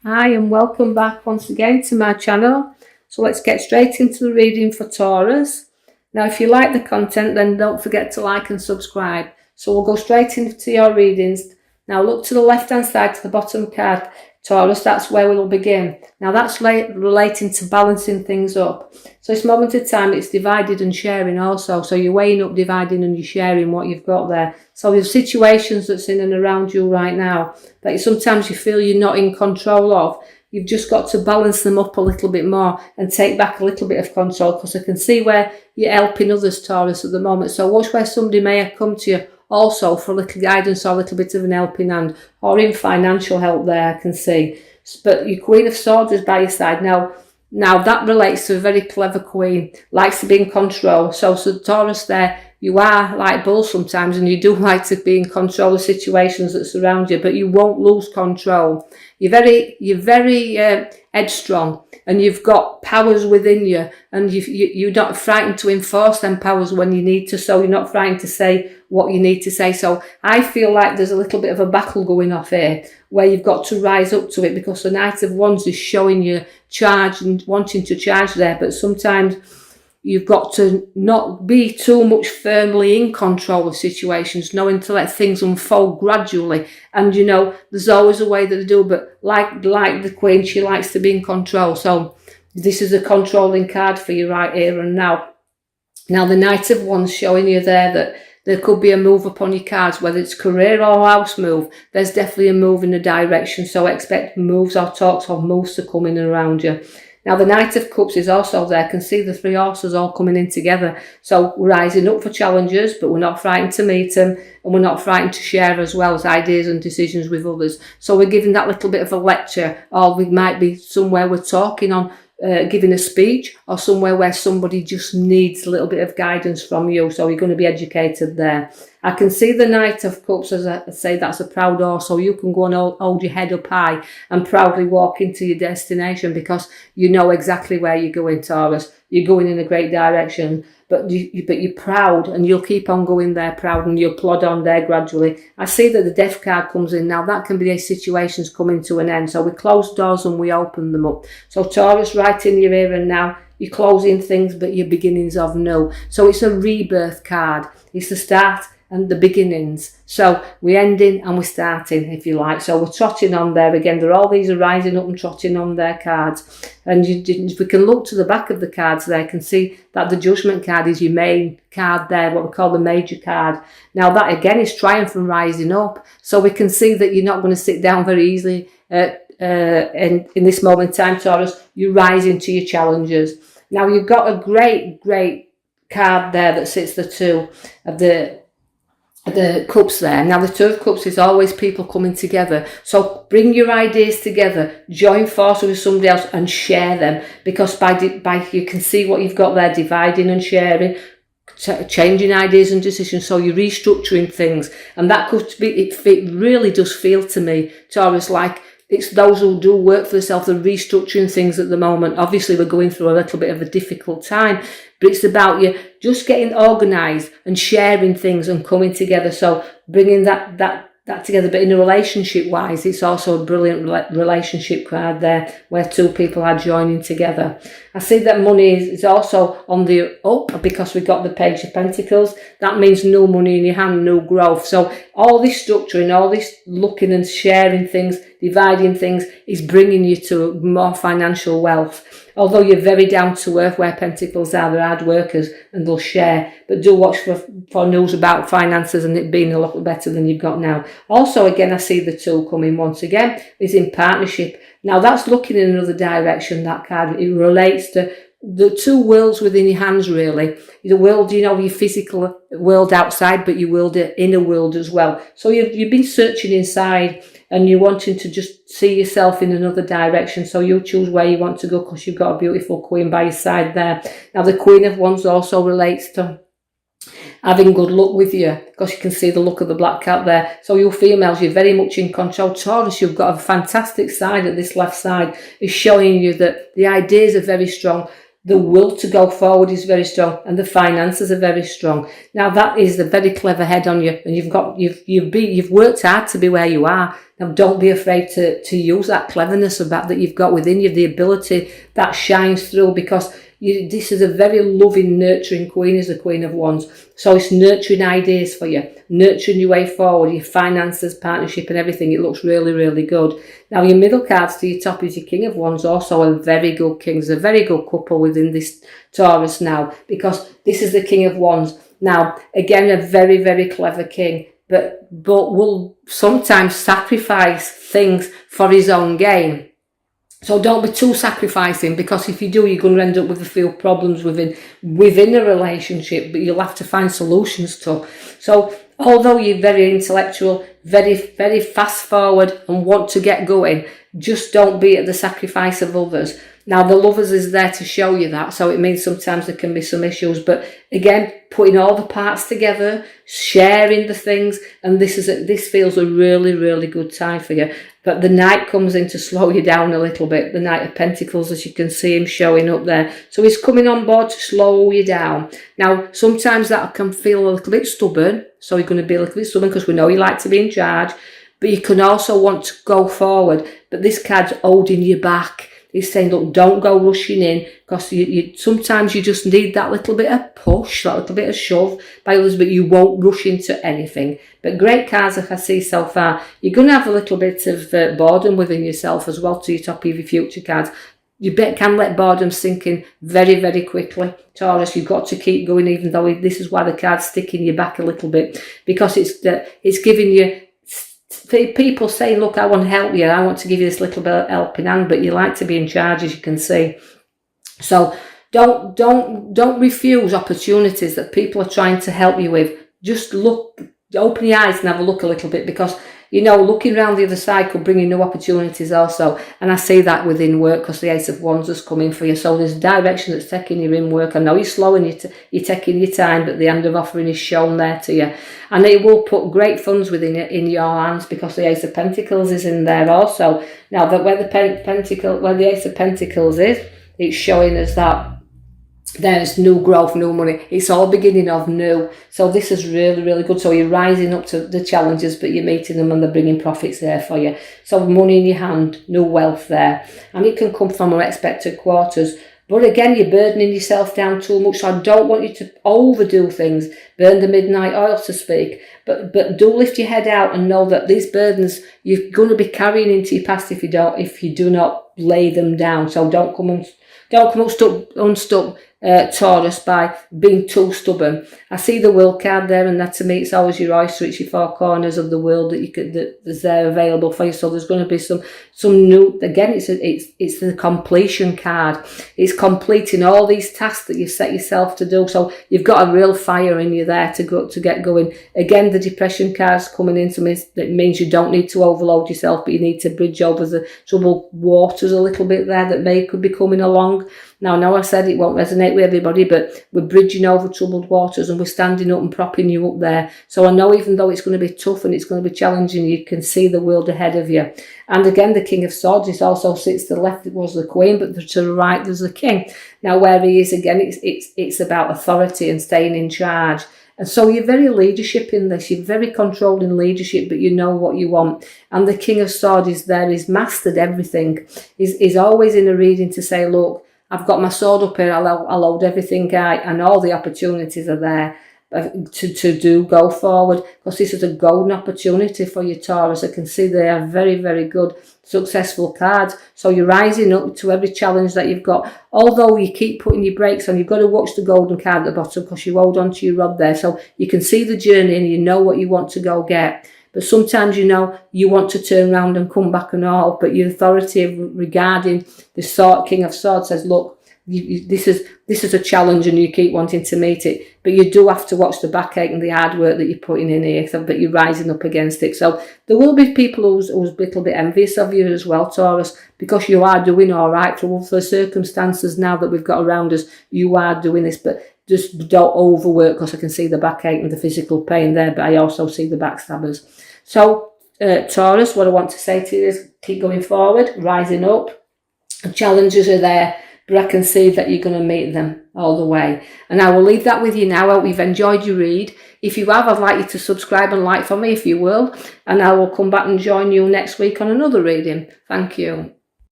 Hi and welcome back once again to my channel. So let's get straight into the reading for Taurus. Now if you like the content, then don't forget to like and subscribe. So we'll go straight into your readings. Now look to the left hand side to the bottom card, Taurus, that's where we'll begin. Now that's relating to balancing things up. So this moment of time, it's divided and sharing also. So you're weighing up, dividing and you're sharing what you've got there. So there's situations that's in and around you right now that sometimes you feel you're not in control of. You've just got to balance them up a little bit more and take back a little bit of control, because I can see where you're helping others, Taurus, at the moment. So watch where somebody may have come to you also for a little guidance or a little bit of an helping hand, or in financial help there, I can see. But your Queen of Swords is by your side. Now that relates to a very clever queen, likes to be in control. So Taurus there, you are like bull sometimes and you do like to be in control of situations that surround you, but you won't lose control. You're very headstrong, and you've got powers within you, and you're not frightened to enforce them powers when you need to, so you're not frightened to say what you need to say. So I feel like there's a little bit of a battle going off here where you've got to rise up to it, because the Knight of Wands is showing you charge and wanting to charge there, but sometimes you've got to not be too much firmly in control of situations, knowing to let things unfold gradually. And you know, there's always a way that they do, but like the Queen, she likes to be in control. So this is a controlling card for you right here and now. Now the Knight of Wands showing you there that there could be a move upon your cards, whether it's career or house move. There's definitely a move in a direction, so expect moves or talks or moves to come in and around you. Now the Knight of Cups is also there. I can see the three horses all coming in together. So we're rising up for challenges, but we're not frightened to meet them, and we're not frightened to share as well as ideas and decisions with others. So we're giving that little bit of a lecture, or we might be somewhere we're talking on, giving a speech, or somewhere where somebody just needs a little bit of guidance from you. So you're going to be educated there. I can see the Knight of Cups, as I say, that's a proud horse, so you can go and hold your head up high and proudly walk into your destination, because you know exactly where you're going, Taurus. You're going in a great direction, but you're proud, and you'll keep on going there proud, and you'll plod on there gradually. I see that the Death card comes in. Now that can be these situations coming to an end. So we close doors and we open them up. So Taurus, right in your ear and now, you're closing things, but your beginnings of new. So it's a rebirth card. It's the start and the beginnings. So we're ending and we're starting, if you like. So we're trotting on there again. All these are rising up and trotting on their cards. And if we can look to the back of the cards there, you can see that the Judgment card is your main card there, what we call the major card. Now that again is triumph and rising up. So we can see that you're not going to sit down very easily in this moment in time, Taurus. You're rising to your challenges. Now you've got a great card there that sits the two of the cups there. Now the Two of Cups is always people coming together. So bring your ideas together, join forces with somebody else and share them, because by you can see what you've got there, dividing and sharing, changing ideas and decisions. So you're restructuring things, and that could be it really does feel to me, Taurus, like it's those who do work for themselves, they're restructuring things at the moment. Obviously, we're going through a little bit of a difficult time, but it's about you just getting organised and sharing things and coming together. So bringing that together. But in a relationship-wise, it's also a brilliant relationship card there, where two people are joining together. I see that money is also on the up, because we've got the Page of Pentacles. That means new money in your hand, new growth. So all this structuring, all this looking and sharing things, dividing things, is bringing you to more financial wealth. Although you're very down to earth, where Pentacles are, they're hard workers and they'll share. But do watch for news about finances and it being a lot better than you've got now. Also, again, I see the two coming once again, is in partnership. Now that's looking in another direction, that card. It relates to the two worlds within your hands, really. The world, you know, your physical world outside, but your world, inner world as well. So you've been searching inside, and you're wanting to just see yourself in another direction. So you choose where you want to go, because you've got a beautiful Queen by your side there. Now the Queen of Wands also relates to having good luck with you, because you can see the look of the black cat there. So you females, you're very much in control. Taurus, you've got a fantastic side at this left side, is showing you that the ideas are very strong. The will to go forward is very strong, and the finances are very strong. Now that is a very clever head on you, and you've worked hard to be where you are. Now don't be afraid to use that cleverness that you've got within you, the ability that shines through, because this is a very loving, nurturing queen, is the Queen of Wands. So it's nurturing ideas for you, nurturing your way forward, your finances, partnership and everything. It looks really, really good. Now your middle cards to your top is your King of Wands, also a very good king. There's a very good couple within this Taurus now, because this is the King of Wands. Now, again, a very, very clever king, but will sometimes sacrifice things for his own gain. So don't be too sacrificing, because if you do, you're going to end up with a few problems within a relationship, but you'll have to find solutions to. So although you're very intellectual, very, very fast forward and want to get going, just don't be at the sacrifice of others. Now the Lovers is there to show you that, so it means sometimes there can be some issues, but again, putting all the parts together, sharing the things, and this feels a really, really good time for you. But the Knight comes in to slow you down a little bit. The Knight of Pentacles, as you can see him showing up there. So he's coming on board to slow you down. Now, sometimes that can feel a little bit stubborn. So you're going to be a little bit stubborn because we know you like to be in charge. But you can also want to go forward. But this card's holding you back. He's saying, look, don't go rushing in, because sometimes you just need that little bit of push, that little bit of shove by others, but you won't rush into anything. But great cards that I see so far. You're going to have a little bit of boredom within yourself as well to your top of your future cards. You can let boredom sink in very, very quickly. Taurus, you've got to keep going, even though this is why the card's sticking you back a little bit, because it's giving you people saying, look, I want to help you, I want to give you this little bit of helping hand, but you like to be in charge, as you can see. So don't refuse opportunities that people are trying to help you with. Just look, open your eyes and have a look a little bit, because looking around the other side could bring you new opportunities also. And I see that within work, because the Ace of Wands has come in for you. So there's direction that's taking you in work. I know you're slow and you're taking your time, but the hand of offering is shown there to you. And it will put great funds within in your hands, because the Ace of Pentacles is in there also. Now, that where the Ace of Pentacles is, it's showing us that there's new growth, new money. It's all beginning of new. So this is really, really good. So you're rising up to the challenges, but you're meeting them and they're bringing profits there for you. So money in your hand, new wealth there. And it can come from unexpected quarters. But again, you're burdening yourself down too much. So I don't want you to overdo things, burn the midnight oil, so to speak. But do lift your head out and know that these burdens you're going to be carrying into your past if you do not lay them down. So don't come unstuck, Taurus, by being too stubborn. I see the Will card there, and that to me, it's always your oyster. It's your four corners of the world that's there available for you. So there's going to be some new. Again, it's the completion card. It's completing all these tasks that you set yourself to do. So you've got a real fire in you there to get going. Again, the Depression card's coming in, so it means you don't need to overload yourself, but you need to bridge over the troubled waters a little bit there that could be coming along. Now, I know I said it won't resonate with everybody, but we're bridging over troubled waters and we're standing up and propping you up there. So I know, even though it's going to be tough and it's going to be challenging, you can see the world ahead of you. And again, the King of Swords, it also sits to the left, it was the Queen, but to the right there's the King. Now, where he is, again, it's about authority and staying in charge. And so you're very leadership in this. You're very controlling leadership, but you know what you want. And the King of Swords is there. He's mastered everything. He's always in a reading to say, look, I've got my sword up here, I'll hold everything out, and all the opportunities are there to go forward, because this is a golden opportunity for you, Taurus. I can see they are very, very good, successful cards. So you're rising up to every challenge that you've got. Although you keep putting your brakes on, you've got to watch the golden card at the bottom, because you hold on to your rod there. So you can see the journey and you know what you want to go get. But sometimes you want to turn around and come back and all, but your authority regarding the King of Swords says, look, this is a challenge and you keep wanting to meet it, but you do have to watch the backache and the hard work that you're putting in here, but you're rising up against it. So there will be people who's a little bit envious of you as well, Taurus, because you are doing all right for the circumstances now that we've got around us. You are doing this, but just don't overwork, because I can see the backache and the physical pain there, but I also see the backstabbers. So, Taurus, what I want to say to you is keep going forward, rising up. The challenges are there, but I can see that you're going to meet them all the way. And I will leave that with you now. I hope you've enjoyed your read. If you have, I'd like you to subscribe and like for me if you will, and I will come back and join you next week on another reading. Thank you.